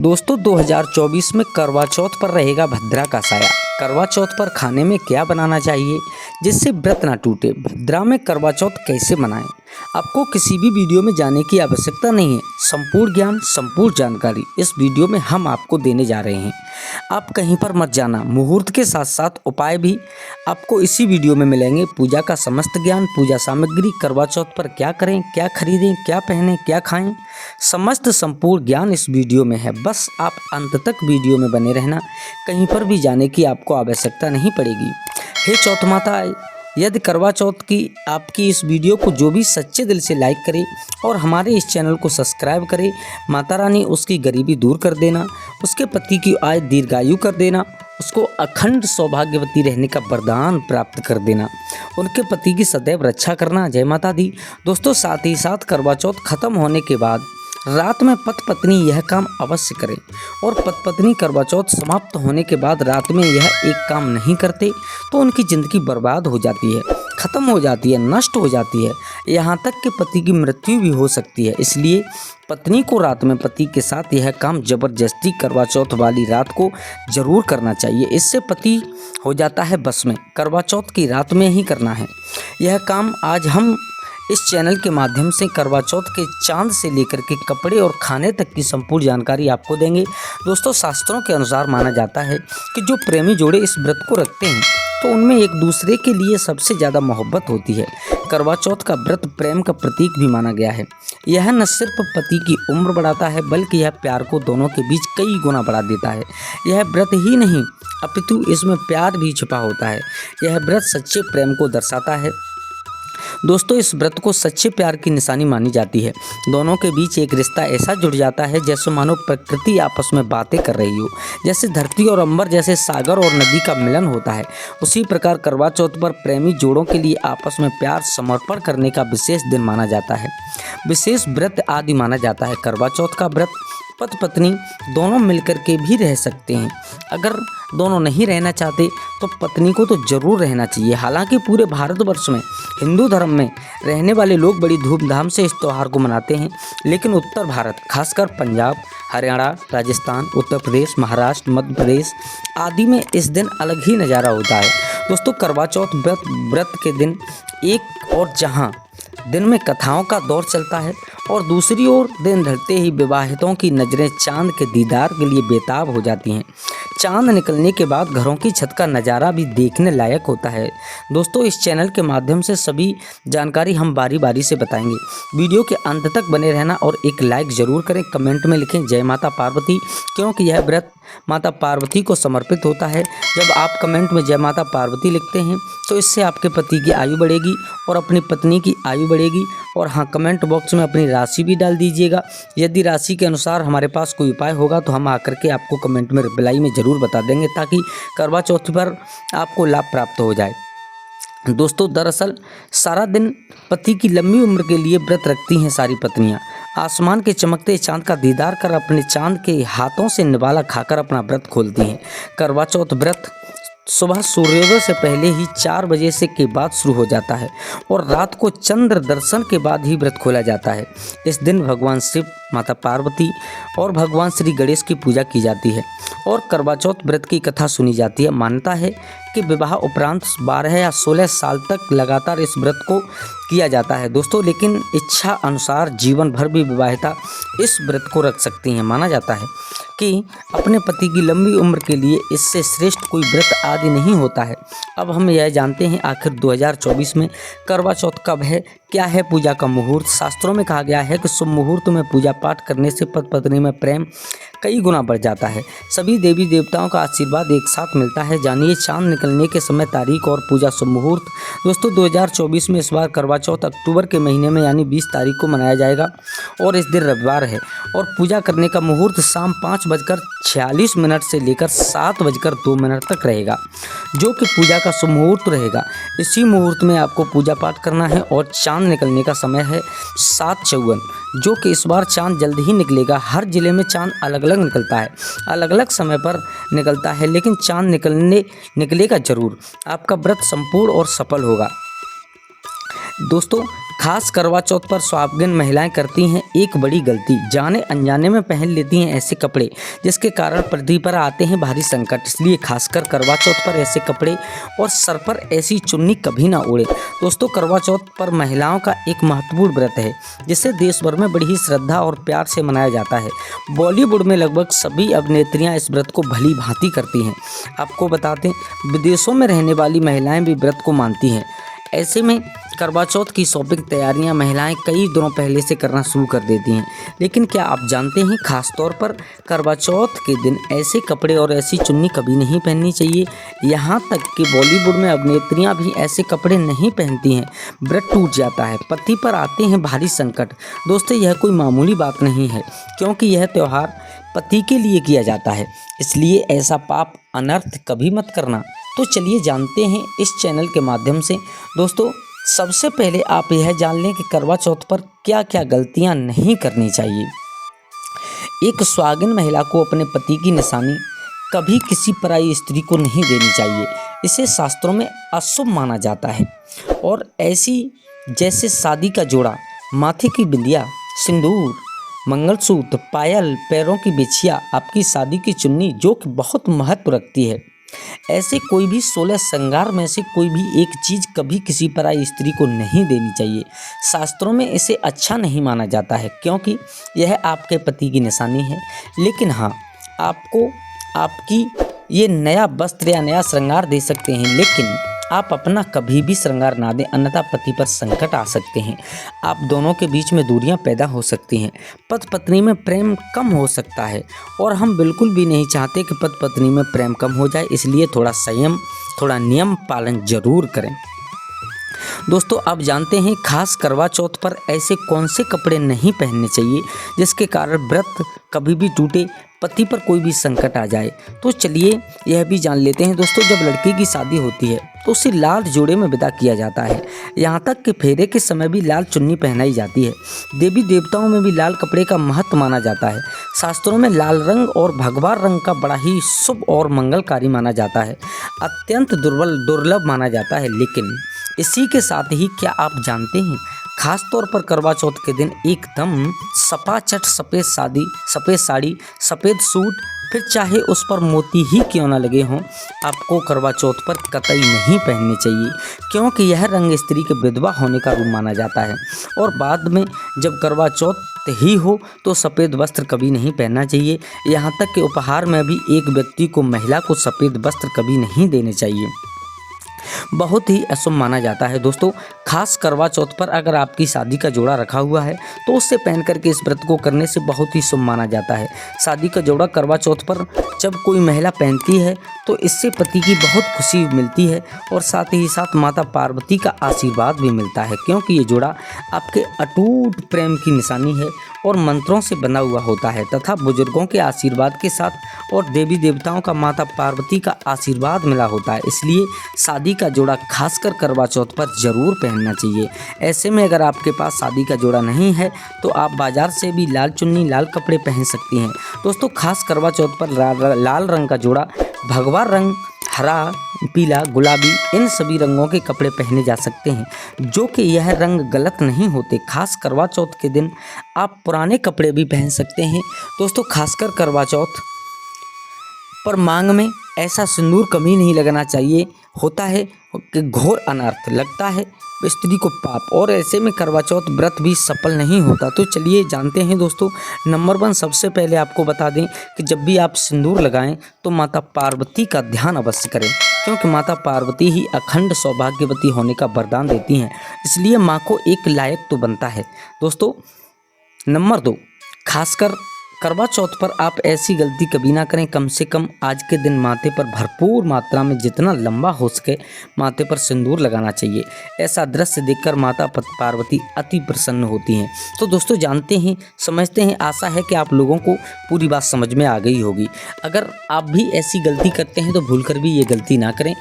दोस्तों 2024 में करवा चौथ पर रहेगा भद्रा का साया। करवा चौथ पर खाने में क्या बनाना चाहिए जिससे व्रत ना टूटे, भद्रा में करवा चौथ कैसे मनाएं, आपको किसी भी वीडियो में जाने की आवश्यकता नहीं है। संपूर्ण ज्ञान, संपूर्ण जानकारी इस वीडियो में हम आपको देने जा रहे हैं। आप कहीं पर मत जाना, मुहूर्त के साथ साथ उपाय भी आपको इसी वीडियो में मिलेंगे। पूजा का समस्त ज्ञान, पूजा सामग्री, करवा चौथ पर क्या करें, क्या खरीदें, क्या पहनें, क्या खाएं, समस्त संपूर्ण ज्ञान इस वीडियो में है। बस आप अंत तक वीडियो में बने रहना, कहीं पर भी जाने की आपको आवश्यकता नहीं पड़ेगी। हे चौथ माता, यदि करवा चौथ की आपकी इस वीडियो को जो भी सच्चे दिल से लाइक करे और हमारे इस चैनल को सब्सक्राइब करे, माता रानी उसकी गरीबी दूर कर देना, उसके पति की आयु दीर्घायु कर देना, उसको अखंड सौभाग्यवती रहने का वरदान प्राप्त कर देना, उनके पति की सदैव रक्षा करना। जय माता दी। दोस्तों साथ ही साथ करवा चौथ खत्म होने के बाद रात में पति पत्नी यह काम अवश्य करें, और पति पत्नी करवा चौथ समाप्त होने के बाद रात में यह एक काम नहीं करते तो उनकी ज़िंदगी बर्बाद हो जाती है, ख़त्म हो जाती है, नष्ट हो जाती है, यहाँ तक कि पति की मृत्यु भी हो सकती है। इसलिए पत्नी को रात में पति के साथ यह काम जबरदस्ती करवा चौथ वाली रात को जरूर करना चाहिए। इससे पति हो जाता है बस में। करवा चौथ की रात में ही करना है यह काम। आज हम इस चैनल के माध्यम से करवा चौथ के चांद से लेकर के कपड़े और खाने तक की संपूर्ण जानकारी आपको देंगे। दोस्तों शास्त्रों के अनुसार माना जाता है कि जो प्रेमी जोड़े इस व्रत को रखते हैं तो उनमें एक दूसरे के लिए सबसे ज़्यादा मोहब्बत होती है। करवा चौथ का व्रत प्रेम का प्रतीक भी माना गया है। यह न सिर्फ पति की उम्र बढ़ाता है बल्कि यह प्यार को दोनों के बीच कई गुना बढ़ा देता है। यह व्रत ही नहीं अपितु इसमें प्यार भी छिपा होता है। यह व्रत सच्चे प्रेम को दर्शाता है। दोस्तों इस व्रत को सच्चे प्यार की निशानी मानी जाती है। दोनों के बीच एक रिश्ता ऐसा जुड़ जाता है जैसे मानो प्रकृति आपस में बातें कर रही हो, जैसे धरती और अंबर, जैसे सागर और नदी का मिलन होता है। उसी प्रकार करवा चौथ पर प्रेमी जोड़ों के लिए आपस में प्यार समर्पण करने का विशेष दिन माना जाता है, विशेष व्रत आदि माना जाता है। करवा चौथ का व्रत पति पत्नी दोनों मिलकर के भी रह सकते हैं। अगर दोनों नहीं रहना चाहते तो पत्नी को तो जरूर रहना चाहिए। हालांकि पूरे भारतवर्ष में हिंदू धर्म में रहने वाले लोग बड़ी धूमधाम से इस त्यौहार को मनाते हैं, लेकिन उत्तर भारत खासकर पंजाब, हरियाणा, राजस्थान, उत्तर प्रदेश, महाराष्ट्र, मध्य प्रदेश आदि में इस दिन अलग ही नज़ारा होता है। दोस्तों करवा चौथ व्रत के दिन एक और जहां दिन में कथाओं का दौर चलता है और दूसरी ओर दिन ढलते ही विवाहितों की नज़रें चांद के दीदार के लिए बेताब हो जाती हैं। चांद निकलने के बाद घरों की छत का नज़ारा भी देखने लायक होता है। दोस्तों इस चैनल के माध्यम से सभी जानकारी हम बारी बारी से बताएंगे। वीडियो के अंत तक बने रहना और एक लाइक ज़रूर करें। कमेंट में लिखें जय माता पार्वती, क्योंकि यह व्रत माता पार्वती को समर्पित होता है। जब आप कमेंट में जय माता पार्वती लिखते हैं तो इससे आपके पति की आयु बढ़ेगी और अपनी पत्नी की आयु बढ़ेगी। और हाँ, कमेंट बॉक्स में अपनी राशि भी डाल दीजिएगा। यदि राशि के अनुसार हमारे पास कोई उपाय होगा तो हम आकर के आपको कमेंट में रिप्लाई में ज़रूर बता देंगे, ताकि करवा चौथ पर आपको लाभ प्राप्त हो जाए। दोस्तों दरअसल सारा दिन पति की लंबी उम्र के लिए व्रत रखती हैं सारी पत्नियां। आसमान के चमकते चांद का दीदार कर अपने चांद के हाथों से निवाला खाकर अपना व्रत खोलती हैं। करवा चौथ व्रत सुबह सूर्योदय से पहले ही 4 बजे से के बाद शुरू हो जाता है और रात को चंद्र दर्शन के बाद ही व्रत खोला जाता है। इस दिन भगवान शिव, माता पार्वती और भगवान श्री गणेश की पूजा की जाती है और करवा चौथ व्रत की कथा सुनी जाती है। मान्यता है कि विवाह उपरांत 12 या 16 साल तक लगातार इस व्रत को किया जाता है दोस्तों, लेकिन इच्छा अनुसार जीवन भर भी विवाहिता इस व्रत को रख सकती हैं। माना जाता है कि अपने पति की लंबी उम्र के लिए इससे श्रेष्ठ कोई व्रत आदि नहीं होता है। अब हम यह जानते हैं आखिर 2024 में करवा चौथ कब है, क्या है पूजा का मुहूर्त। शास्त्रों में कहा गया है कि शुभ मुहूर्त में पूजा पाठ करने से पति पत्नी में प्रेम कई गुना बढ़ जाता है, सभी देवी देवताओं का आशीर्वाद एक साथ मिलता है। जानिए चांद निकलने के समय, तारीख और पूजा शुभ मुहूर्त। दोस्तों 2024 में इस बार करवा चौथ अक्टूबर के महीने में यानी 20 तारीख को मनाया जाएगा और इस दिन रविवार है और पूजा करने का मुहूर्त शाम 5:46 से लेकर 7:02 तक रहेगा, जो कि पूजा का शुभ मुहूर्त रहेगा। इसी मुहूर्त में आपको पूजा पाठ करना है और चांद निकलने का समय है 7:54, जो कि इस बार चांद जल्द ही निकलेगा। हर जिले में चांद अलग अलग निकलता है, अलग अलग समय पर निकलता है, लेकिन चांद निकलेगा जरूर। आपका व्रत संपूर्ण और सफल होगा। दोस्तों खास करवा चौथ पर सुहागिन महिलाएं करती हैं एक बड़ी गलती, जाने अनजाने में पहन लेती हैं ऐसे कपड़े जिसके कारण पृथ्वी पर आते हैं भारी संकट। इसलिए खासकर करवा चौथ पर ऐसे कपड़े और सर पर ऐसी चुन्नी कभी ना ओढ़े। दोस्तों, करवा चौथ पर महिलाओं का एक महत्वपूर्ण व्रत है जिसे देश भर में बड़ी ही श्रद्धा और प्यार से मनाया जाता है। बॉलीवुड में लगभग सभी अभिनेत्रियाँ इस व्रत को भली भांति करती हैं। आपको बता दें, विदेशों में रहने वाली महिलाएं भी व्रत को मानती हैं। ऐसे में करवा चौथ की शॉपिंग तैयारियां महिलाएं कई दिनों पहले से करना शुरू कर देती हैं। लेकिन क्या आप जानते हैं, खास तौर पर करवा चौथ के दिन ऐसे कपड़े और ऐसी चुन्नी कभी नहीं पहननी चाहिए। यहाँ तक कि बॉलीवुड में अभिनेत्रियां भी ऐसे कपड़े नहीं पहनती हैं। व्रत टूट जाता है, पति पर आते हैं भारी संकट। दोस्तों, यह कोई मामूली बात नहीं है, क्योंकि यह त्यौहार पति के लिए किया जाता है। इसलिए ऐसा पाप अनर्थ कभी मत करना। तो चलिए जानते हैं इस चैनल के माध्यम से। दोस्तों, सबसे पहले आप यह जान लें कि करवा चौथ पर क्या क्या गलतियां नहीं करनी चाहिए। एक सुहागिन महिला को अपने पति की निशानी कभी किसी पराई स्त्री को नहीं देनी चाहिए। इसे शास्त्रों में अशुभ माना जाता है। और ऐसी जैसे शादी का जोड़ा, माथे की बिंदिया, सिंदूर, मंगलसूत्र, पायल, पैरों की बिछिया, आपकी शादी की चुन्नी, जो कि बहुत महत्व रखती है। ऐसे कोई भी 16 श्रृंगार में से कोई भी एक चीज़ कभी किसी पराई स्त्री को नहीं देनी चाहिए। शास्त्रों में इसे अच्छा नहीं माना जाता है, क्योंकि यह आपके पति की निशानी है। लेकिन हाँ, आपको आपकी ये नया वस्त्र या नया श्रृंगार दे सकते हैं, लेकिन आप अपना कभी भी श्रृंगार ना दें, अन्यथा पति पर संकट आ सकते हैं। आप दोनों के बीच में दूरियां पैदा हो सकती हैं। पति पत्नी में प्रेम कम हो सकता है, और हम बिल्कुल भी नहीं चाहते कि पति पत्नी में प्रेम कम हो जाए। इसलिए थोड़ा संयम, थोड़ा नियम पालन जरूर करें। दोस्तों, आप जानते हैं खास करवा चौथ पर ऐसे कौन से कपड़े नहीं पहनने चाहिए जिसके कारण व्रत कभी भी टूटे, पति पर कोई भी संकट आ जाए। तो चलिए यह भी जान लेते हैं। दोस्तों, जब लड़की की शादी होती है तो उसे लाल जोड़े में विदा किया जाता है। यहाँ तक कि फेरे के समय भी लाल चुन्नी पहनाई जाती है। देवी देवताओं में भी लाल कपड़े का महत्व माना जाता है। शास्त्रों में लाल रंग और भगवा रंग का बड़ा ही शुभ और मंगलकारी माना जाता है। अत्यंत दुर्लभ माना जाता है। लेकिन इसी के साथ ही क्या आप जानते हैं, खास तौर पर करवा चौथ के दिन एकदम सपाचट सफ़ेद साड़ी, सफ़ेद सूट, फिर चाहे उस पर मोती ही क्यों ना लगे हों, आपको करवा चौथ पर कतई नहीं पहनने चाहिए, क्योंकि यह रंग स्त्री के विधवा होने का रूप माना जाता है। और बाद में जब करवा चौथ ही हो तो सफ़ेद वस्त्र कभी नहीं पहनना चाहिए। यहाँ तक कि उपहार में भी एक व्यक्ति को, महिला को सफ़ेद वस्त्र कभी नहीं देने चाहिए। बहुत ही अशुभ माना जाता है। दोस्तों, खास करवा चौथ पर अगर आपकी शादी का जोड़ा रखा हुआ है तो उससे पहन करके इस व्रत को करने से बहुत ही शुभ माना जाता है। शादी का जोड़ा करवा चौथ पर जब कोई महिला पहनती है तो इससे पति की बहुत खुशी मिलती है, और साथ ही साथ माता पार्वती का आशीर्वाद भी मिलता है, क्योंकि ये जोड़ा आपके अटूट प्रेम की निशानी है और मंत्रों से बना हुआ होता है, तथा बुजुर्गों के आशीर्वाद के साथ और देवी देवताओं का, माता पार्वती का आशीर्वाद मिला होता है। इसलिए शादी का जोड़ा खासकर करवा चौथ पर जरूर पहनना चाहिए। ऐसे में अगर आपके पास शादी का जोड़ा नहीं है तो आप बाजार से भी लाल चुन्नी, लाल कपड़े पहन सकती हैं। दोस्तों, खास करवा चौथ पर लाल रंग का जोड़ा, भगवा रंग, हरा, पीला, गुलाबी, इन सभी रंगों के कपड़े पहने जा सकते हैं, जो कि यह रंग गलत नहीं होते। खास करवा चौथ के दिन आप पुराने कपड़े भी पहन सकते हैं। दोस्तों, खासकर करवा चौथ पर मांग में ऐसा सिंदूर कभी नहीं लगना चाहिए। होता है कि घोर अनर्थ, लगता है स्त्री को पाप, और ऐसे में करवा चौथ व्रत भी सफल नहीं होता। तो चलिए जानते हैं दोस्तों। नंबर 1, सबसे पहले आपको बता दें कि जब भी आप सिंदूर लगाएं तो माता पार्वती का ध्यान अवश्य करें, क्योंकि माता पार्वती ही अखंड सौभाग्यवती होने का वरदान देती हैं। इसलिए माँ को एक लायक तो बनता है। दोस्तों, नंबर 2, खासकर करवा चौथ पर आप ऐसी गलती कभी ना करें। कम से कम आज के दिन माथे पर भरपूर मात्रा में, जितना लंबा हो सके, माथे पर सिंदूर लगाना चाहिए। ऐसा दृश्य देखकर माता पार्वती अति प्रसन्न होती हैं। तो दोस्तों, जानते हैं, समझते हैं, आशा है कि आप लोगों को पूरी बात समझ में आ गई होगी। अगर आप भी ऐसी गलती करते हैं तो भूल कर भी ये गलती ना करें।